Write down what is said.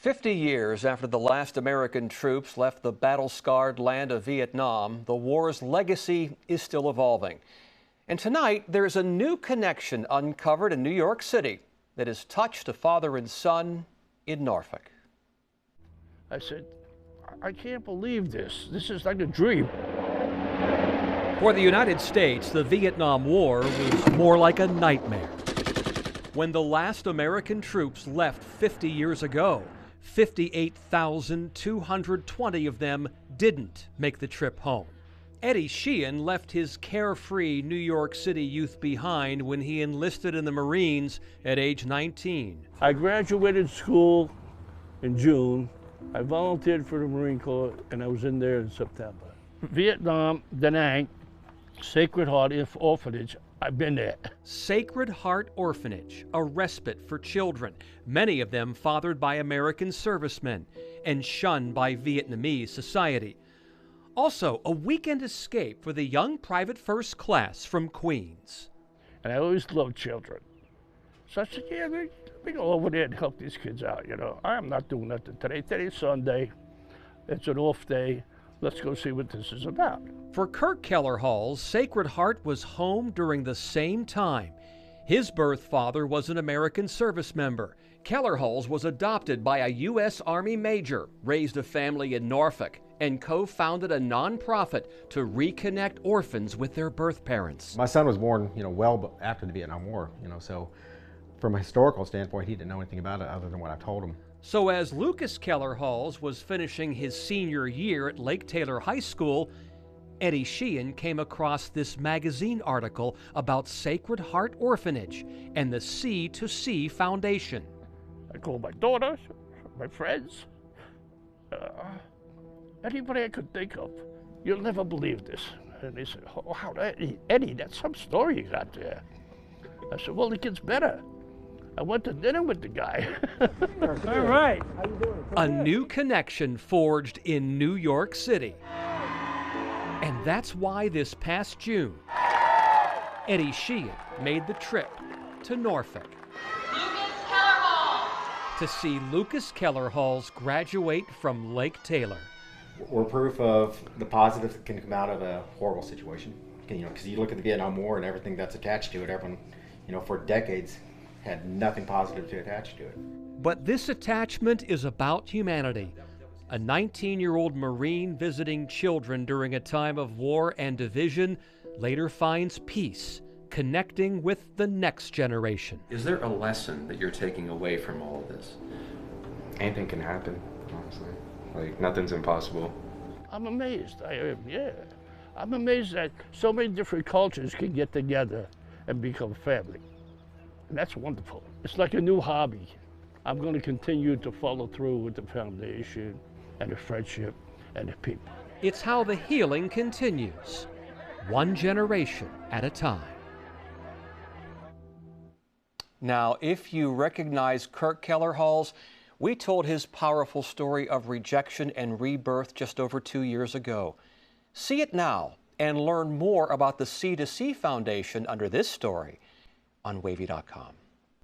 50 years after the last American troops left the battle-scarred land of Vietnam, the war's legacy is still evolving. And tonight, there's a new connection uncovered in New York City that has touched a father and son in Norfolk. I said, I can't believe this. This is like a dream. For the United States, the Vietnam War was more like a nightmare. When the last American troops left 50 years ago, 58,220 of them didn't make the trip home. Eddie Sheehan left his carefree New York City youth behind when he enlisted in the Marines at age 19. I graduated school in June. I volunteered for the Marine Corps, and I was in there in September. Vietnam, Da Nang, Sacred Heart Orphanage, I've been there. Sacred Heart Orphanage, a respite for children, many of them fathered by American servicemen and shunned by Vietnamese society. Also, a weekend escape for the young private first class from Queens. And I always loved children. So I said, yeah, let me go over there and help these kids out, you know. I'm not doing nothing today. Today's Sunday. It's an off day. Let's go see what this is about. For Kirk Kellerhall's, Sacred Heart was home during the same time. His birth father was an American service member. Kellerhall's was adopted by a U.S. Army major, raised a family in Norfolk, and co-founded a nonprofit to reconnect orphans with their birth parents. My son was born, well after the Vietnam War, so from a historical standpoint, he didn't know anything about it other than what I told him. So as Lucas Kellerhall's was finishing his senior year at Lake Taylor High School, Eddie Sheehan came across this magazine article about Sacred Heart Orphanage and the C2C Foundation. I called my daughters, my friends, anybody I could think of. You'll never believe this. And they said, oh, wow, Eddie, that's some story you got there. I said, well, it gets better. I went to dinner with the guy. All right. How you doing? A new connection forged in New York City. And that's why this past June, Eddie Sheehan made the trip to Norfolk to see Lucas Kellerhall's graduate from Lake Taylor. We're proof of the positive that can come out of a horrible situation. Because you look at the Vietnam War and everything that's attached to it, everyone, for decades had nothing positive to attach to it. But this attachment is about humanity. A 19-year-old Marine visiting children during a time of war and division later finds peace, connecting with the next generation. Is there a lesson that you're taking away from all of this? Anything can happen, honestly. Like, nothing's impossible. I'm amazed, I'm amazed that so many different cultures can get together and become family. And that's wonderful. It's like a new hobby. I'm going to continue to follow through with the foundation and the friendship and the people. It's how the healing continues, one generation at a time. Now, if you recognize Kirk Kellerhall's, we told his powerful story of rejection and rebirth just over 2 years ago. See it now and learn more about the C2C Foundation under this story on Wavy.com.